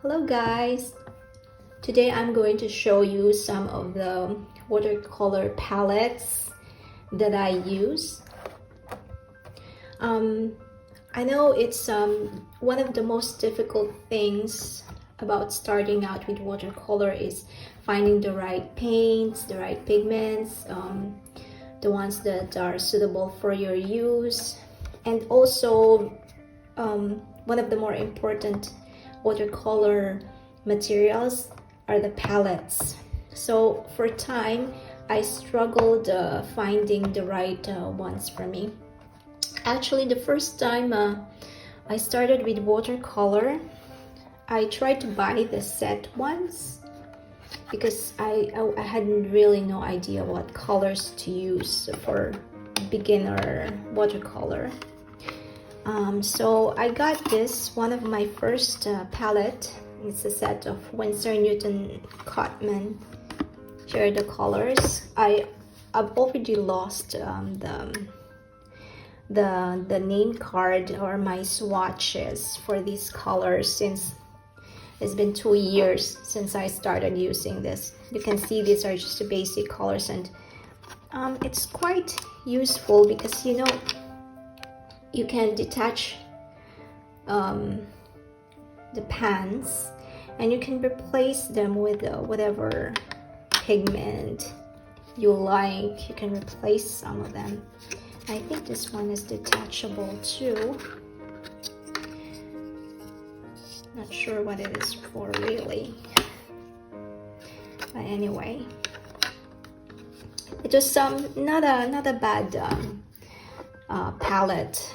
Hello guys! Today I'm going to show you some of the watercolor palettes that I use. I know it's one of the most difficult things about starting out with watercolor is finding the right paints, the right pigments, the ones that are suitable for your use, and also one of the more important watercolor materials are the palettes. So for time I struggled finding the right ones for me. Actually, the first time I started with watercolor, I tried to buy the set ones because I had really no idea what colors to use for beginner watercolor. So I got this, one of my first palette. It's a set of WIinsor Newton Cotman. Here are the colors. I've already lost the name card or my swatches for these colors since it's been 2 years since I started using this. You can see these are just the basic colors, and it's quite useful because you can detach the pans and you can replace them with whatever pigment you like. You can replace some of them. I think this one is detachable too. Not sure what it is for really, but anyway, it was not a bad palette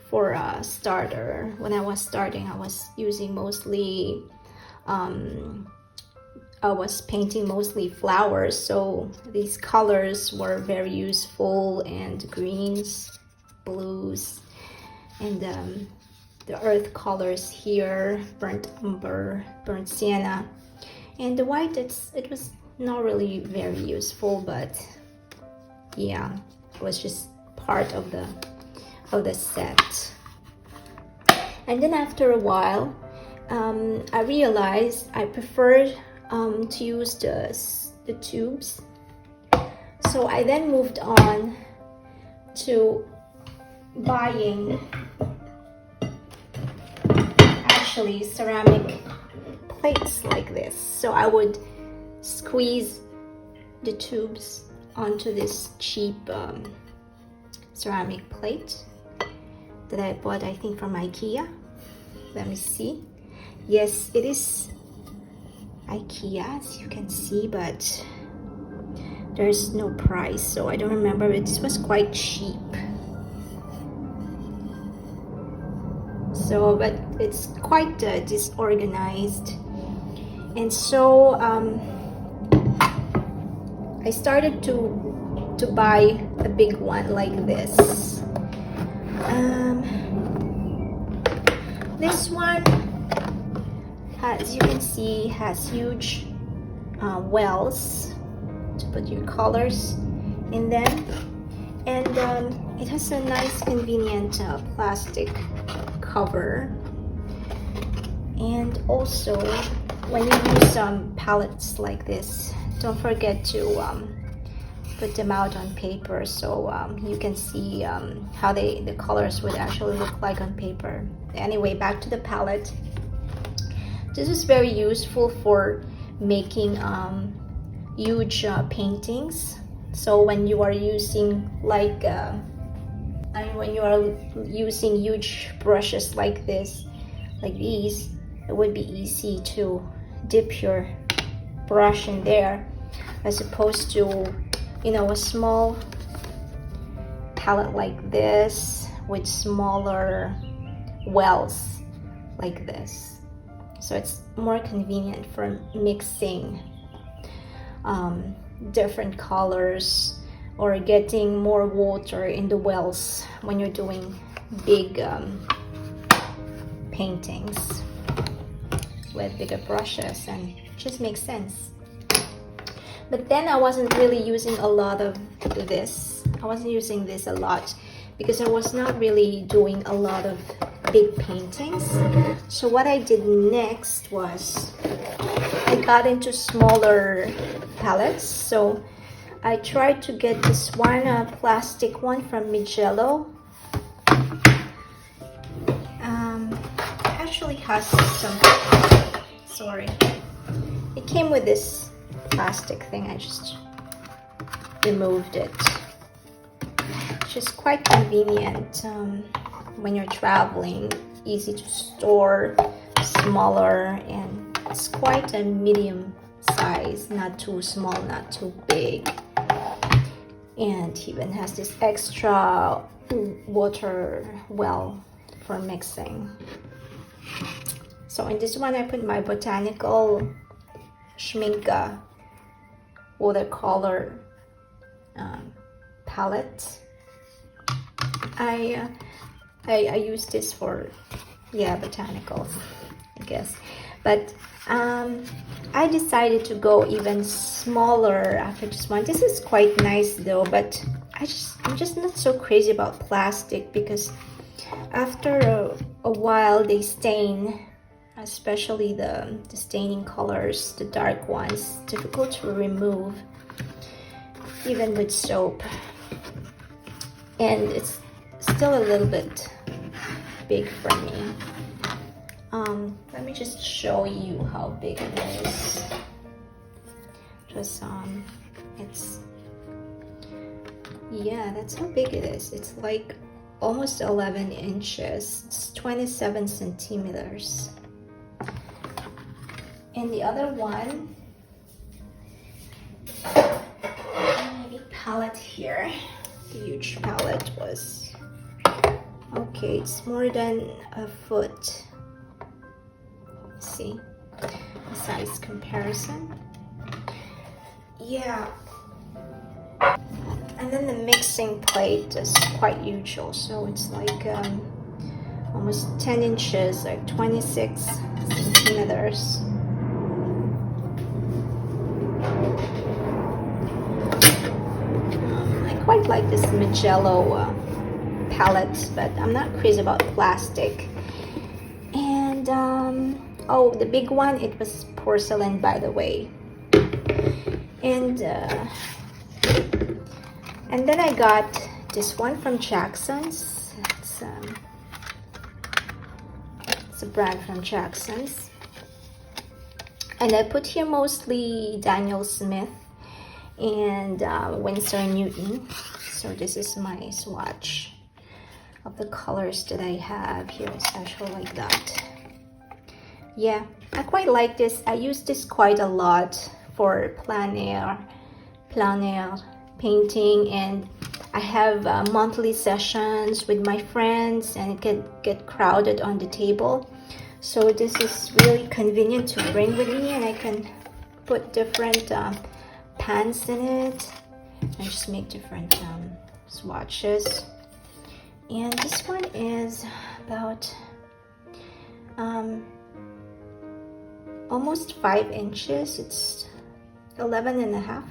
for a starter. When I was starting, I was using mostly I was painting mostly flowers, so these colors were very useful, and greens, blues, and the earth colors here, burnt umber, burnt sienna, and the white, it was not really very useful, but yeah, it was just part of the set. And then after a while I realized I preferred to use the tubes, so I then moved on to buying actually ceramic plates like this. So I would squeeze the tubes onto this cheap ceramic plate that I bought, I think from IKEA. Let me see. Yes, it is IKEA, as you can see, but there's no price, so I don't remember. It was quite cheap. So, but it's quite disorganized, and so I started to buy a big one like this. This one, as you can see, has huge wells to put your colors in them, and it has a nice convenient plastic cover. And also, when you use palettes like this, don't forget to put them out on paper so you can see how the colors would actually look like on paper. Anyway, back to the palette. This is very useful for making huge paintings. So when you are using when you are using huge brushes like this, like these, it would be easy to dip your brush in there, as opposed to a small palette like this with smaller wells like this. So it's more convenient for mixing different colors or getting more water in the wells when you're doing big paintings with bigger brushes, and it just makes sense. But then I wasn't really using a lot of this. I wasn't using this a lot because I was not really doing a lot of big paintings. So what I did next was I got into smaller palettes. So I tried to get this one plastic one from Mijello. Actually has some, sorry, it came with this plastic thing. I just removed it, which is quite convenient when you're traveling, easy to store, smaller, and it's quite a medium size, not too small, not too big, and even has this extra water well for mixing. So in this one I put my botanical Schminke watercolor palette. I use this for, yeah, botanicals, I guess. But I decided to go even smaller after this one. This is quite nice though, but I'm just not so crazy about plastic, because after a while they stain, especially the staining colors, the dark ones, difficult to remove even with soap, and it's still a little bit big for me. Let me just show you how big it is. Just it's, yeah, that's how big it is. It's like almost 11 inches. It's 27 centimeters. And the other one, maybe palette here. The huge palette was, okay, it's more than a foot. Let's see the size comparison. Yeah. And then the mixing plate is quite huge also. It's like almost 10 inches, like 26 centimeters. I quite like this Mijello palette, but I'm not crazy about plastic. And oh, the big one, it was porcelain, by the way. And then I got this one from Jackson's. It's a brand from Jackson's. And I put here mostly Daniel Smith and WIinsor Newton. So this is my swatch of the colors that I have here. It's actually like that. Yeah, I quite like this. I use this quite a lot for plein air painting, and I have monthly sessions with my friends, and it can get crowded on the table. So this is really convenient to bring with me, and I can put different pans in it and just make different swatches. And this one is about almost 5 inches. It's 11 and a half,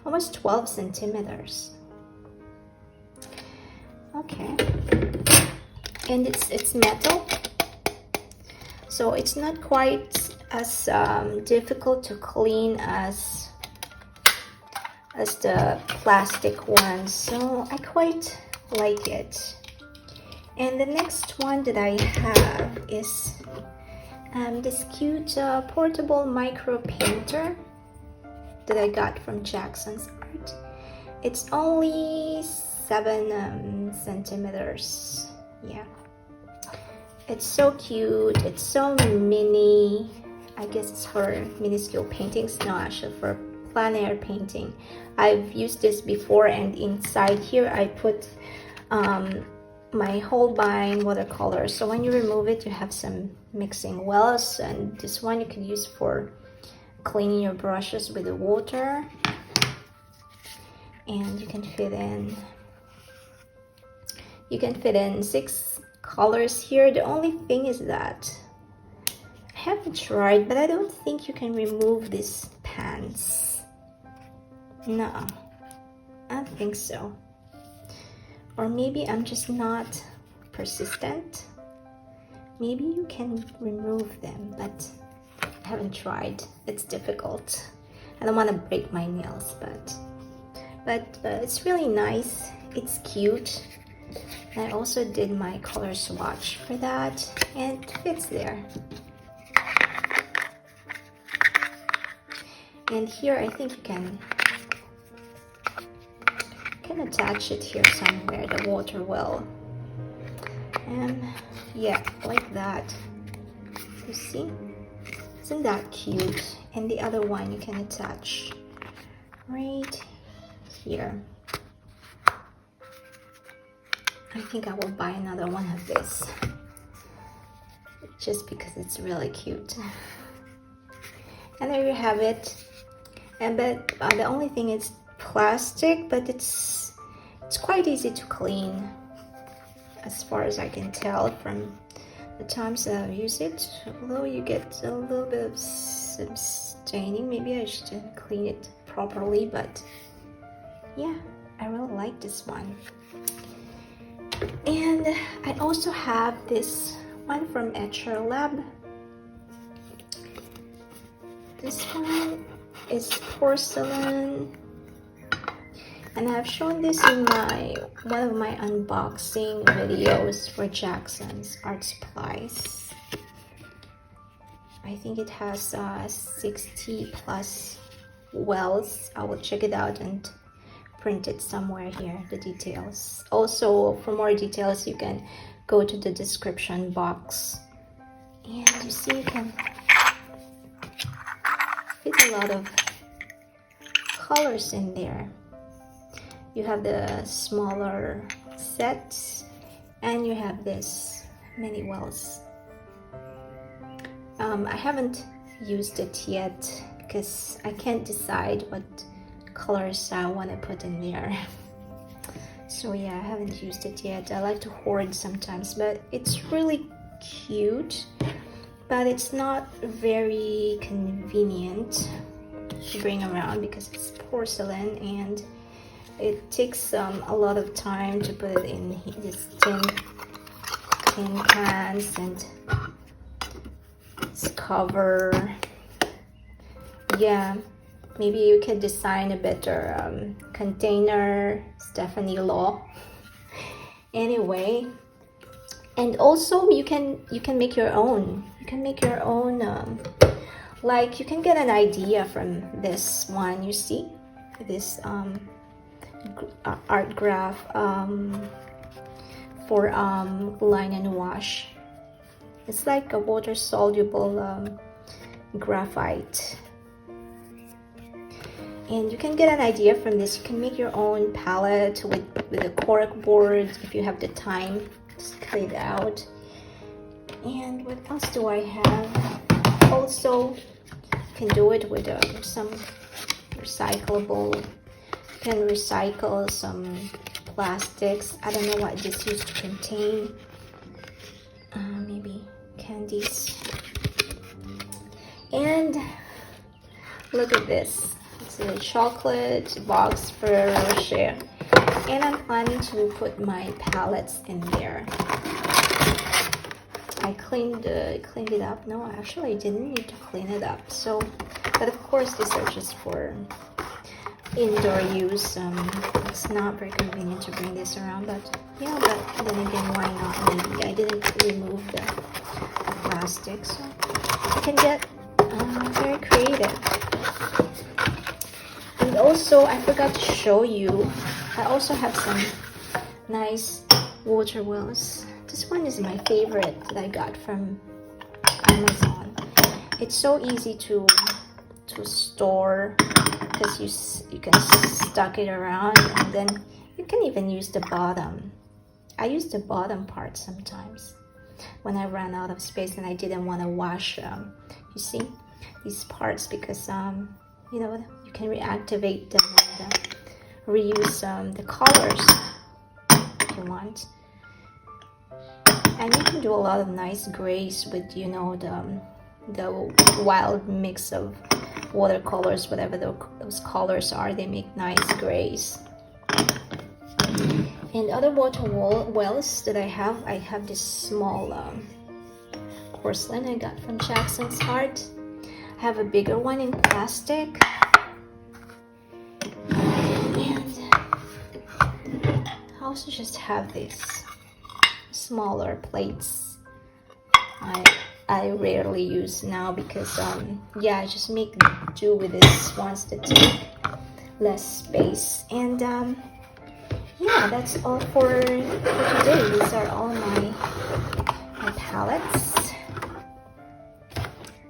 almost 12 centimeters. Okay, and it's metal, so it's not quite as difficult to clean as the plastic ones, so I quite like it. And the next one that I have is this cute portable micro painter that I got from Jackson's Art. It's only 7 centimeters. Yeah, it's so cute. It's so mini. I guess it's for minuscule paintings. No, actually for plein air painting. I've used this before, and inside here I put my Holbein watercolor. So when you remove it, you have some mixing wells, and this one you can use for cleaning your brushes with the water, and you can fit in 6 colors here. The only thing is that I haven't tried, but I don't think you can remove these pans. No, I don't think so. Or maybe I'm just not persistent. Maybe you can remove them, but I haven't tried. It's difficult. I don't want to break my nails, but it's really nice. It's cute. And I also did my color swatch for that, and it fits there. And here I think you can attach it here somewhere, the water well. And yeah, like that. You see? Isn't that cute? And the other one you can attach right here. I think I will buy another one of this just because it's really cute. And there you have it. And but the only thing is plastic, but it's quite easy to clean, as far as I can tell from the times that I've used it. Although you get a little bit of some staining, maybe I should clean it properly. But yeah, I really like this one. And I also have this one from Etcher Lab. This one is Porcelain, and I've shown this in one of my unboxing videos for Jackson's Art Supplies. I think it has 60 plus wells. I will check it out and print it somewhere here, the details. Also, for more details, you can go to the description box, and you see you can fit a lot of colors in there. You have the smaller set, and you have this many wells. I haven't used it yet because I can't decide what colors I want to put in there. So yeah, I haven't used it yet. I like to hoard sometimes, but it's really cute, but it's not very convenient to bring around because it's porcelain, and it takes a lot of time to put it in these tin cans, and this cover. Yeah, maybe you can design a better container, Stephanie Law. Anyway, and also you can make your own. You can make your own. Like you can get an idea from this one. You see this art graph for line and wash. It's like a water soluble graphite. And you can get an idea from this. You can make your own palette with a cork board if you have the time. Just cut it out. And what else do I have? Also, you can do it with some recyclable. You can recycle some plastics. I don't know what this used to contain. Maybe candies. And look at this. It's a chocolate box for Rocher, and I'm planning to put my palettes in there. I cleaned it up. No, actually I didn't need to clean it up. So, but of course these are just for indoor use. It's not very convenient to bring this around, but yeah, but then again, why not? Maybe I didn't remove the plastic, so you can get very creative. And also, I forgot to show you, I also have some nice water wells. This one is my favorite that I got from Amazon. It's so easy to store because you can stuck it around, and then you can even use the bottom. I use the bottom part sometimes when I ran out of space and I didn't want to wash you see these parts, because you know, you can reactivate them and reuse the colors if you want. And you can do a lot of nice grays with, you know, the wild mix of watercolors, whatever those colors are. They make nice grays. And other water wells that I have this small porcelain I got from Jackson's Art. I have a bigger one in plastic. And I also just have these smaller plates I rarely use now because yeah, I just make do with these ones that take less space. And yeah, that's all for today. These are all my palettes.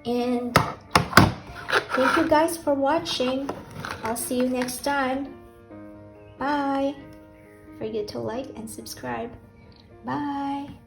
And thank you guys for watching. I'll see you next time. Bye. Don't forget to like and subscribe. Bye.